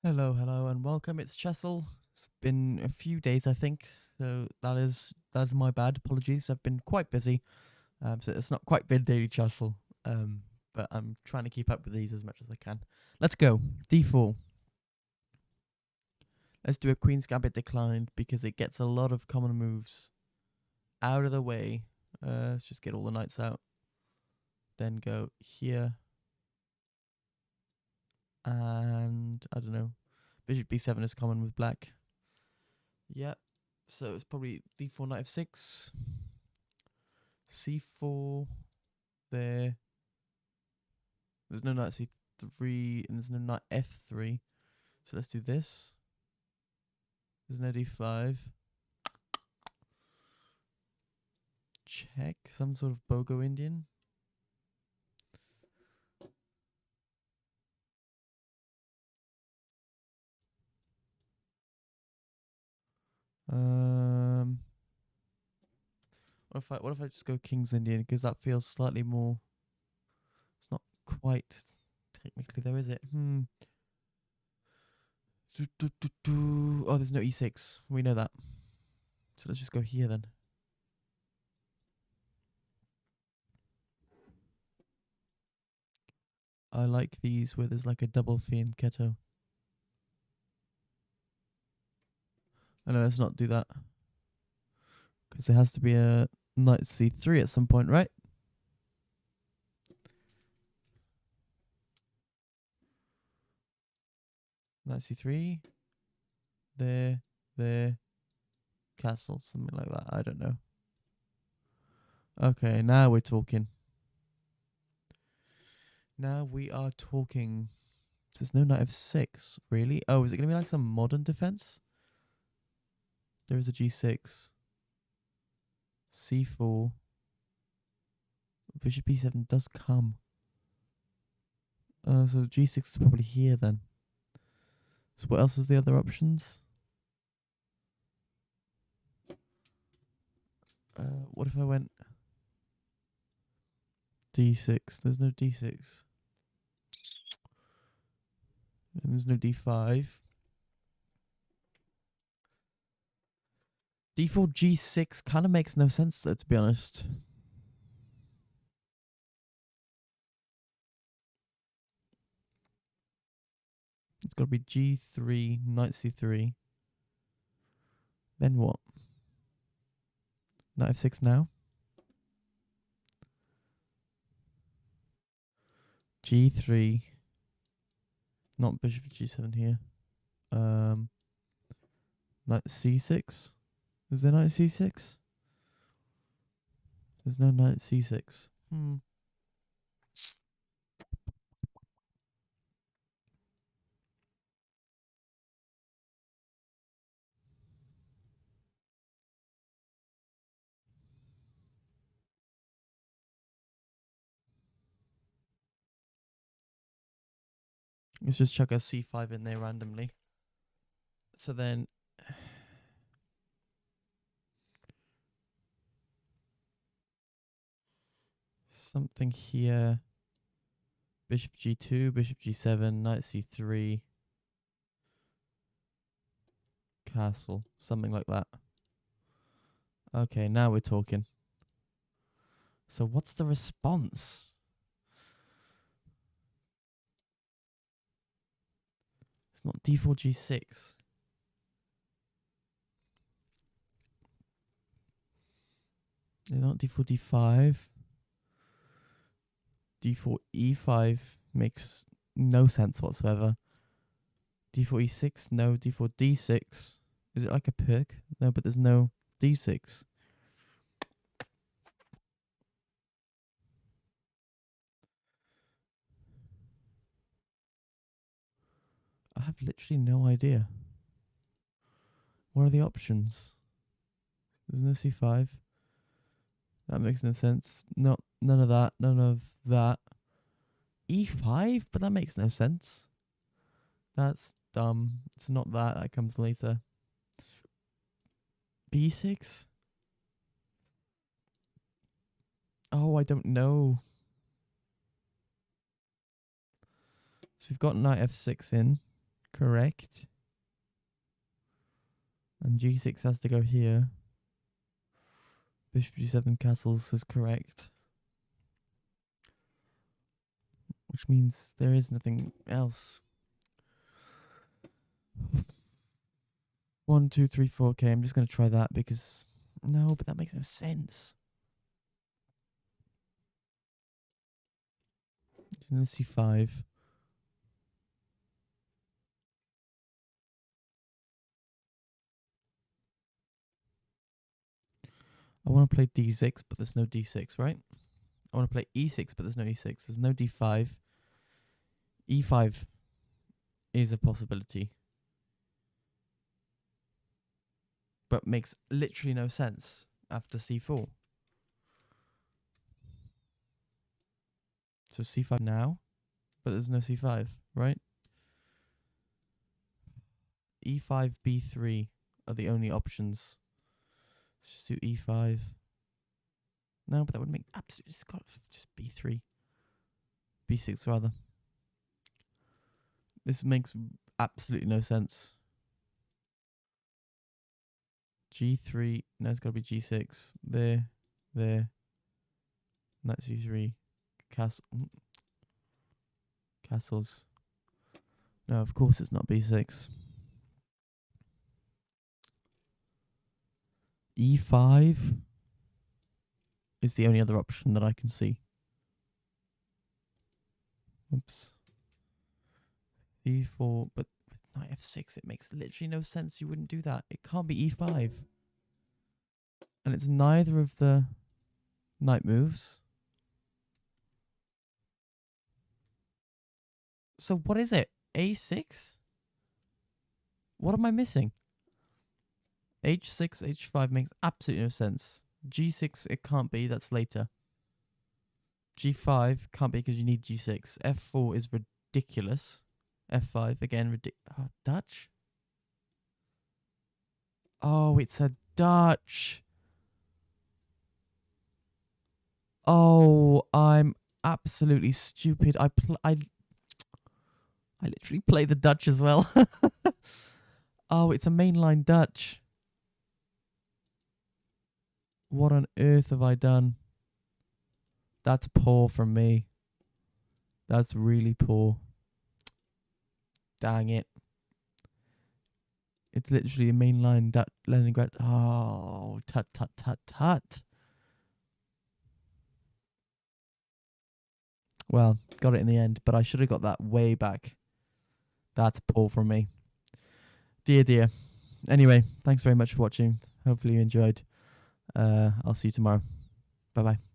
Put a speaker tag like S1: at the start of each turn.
S1: Hello, hello, and welcome. It's Chessle. It's been a few days, I think, so that's my bad. Apologies. I've been quite busy, so it's not quite been daily Chessle. But I'm trying to keep up with these as much as I can. Let's go. D4. Let's do a Queen's Gambit declined because it gets a lot of common moves out of the way. Let's just get all the knights out. Then go here, and I don't know. Bishop B7 is common with black. Yep. So it's probably D4 knight f6. C4 there. There's no knight C3 and there's no knight F3. So let's do this. There's no D5. Check. Some sort of Bogo Indian. What if I just go King's Indian, because that feels slightly more. It's not quite technically there, is it? Oh, there's no E6. We know that. So let's just go here then. I like these where there's like a double fianchetto. Oh no, let's not do that. Because there has to be a knight c3 at some point, right? Knight c3. There. Castle, something like that. I don't know. Okay, now we're talking. Now we are talking. There's no knight f6, really? Oh, is it going to be like some modern defense? There is a g6. c4. Bishop b7 does come. So g6 is probably here then. So what else is the other options? What if I went d6? There's no d6. And there's no d5. D4 g6 kind of makes no sense though, to be honest. It's got to be g3, knight c3. Then what? Knight f6 now. G3. Not bishop g7 here. Knight c6. Is there knight c6? There's no knight c6. Let's just chuck a c5 in there randomly. So then something here. Bishop g2, bishop g7, knight c3. Castle. Something like that. Okay, now we're talking. So what's the response? It's not d4 g6. It's not d4 d5. d4 e5 makes no sense whatsoever. d4 e6, no. d4 d6. Is it like a perk? No, but there's no d6. I have literally no idea. What are the options? There's no c5. That makes no sense. No, none of that. None of that. e5? But that makes no sense. That's dumb. It's not that. That comes later. b6? Oh, I don't know. So we've got knight f6 in. Correct. And g6 has to go here. Bishop g7 castles is correct. Which means there is nothing else. 1, 2, 3, 4. Okay, I'm just going to try that because... No, but that makes no sense. It's in the c5. I want to play d6, but there's no d6, right? I want to play e6, but there's no e6. There's no d5. e5 is a possibility. But makes literally no sense after c4. So c5 now, but there's no c5, right? e5, b3 are the only options. Let's just do e5. No, but that would make absolutely... It's got just b3. b6 rather. This makes absolutely no sense. g3. No, it's got to be g6. There. Knight c3. Castles. No, of course it's not b6. e5 is the only other option that I can see. Oops. e4, but with knight f6 it makes literally no sense. You wouldn't do that. It can't be e5. And it's neither of the knight moves. So what is it? a6? What am I missing? h6, h5 makes absolutely no sense. g6, it can't be. That's later. g5 can't be because you need g6. f4 is ridiculous. f5, again, Dutch? Oh, it's a Dutch. Oh, I'm absolutely stupid. I literally play the Dutch as well. Oh, it's a mainline Dutch. What on earth have I done? That's poor from me. That's really poor. Dang it. It's literally a mainline Dutch Leningrad. Oh, tut. Well, got it in the end, but I should have got that way back. That's poor from me. Dear. Anyway, thanks very much for watching. Hopefully you enjoyed. I'll see you tomorrow. Bye-bye.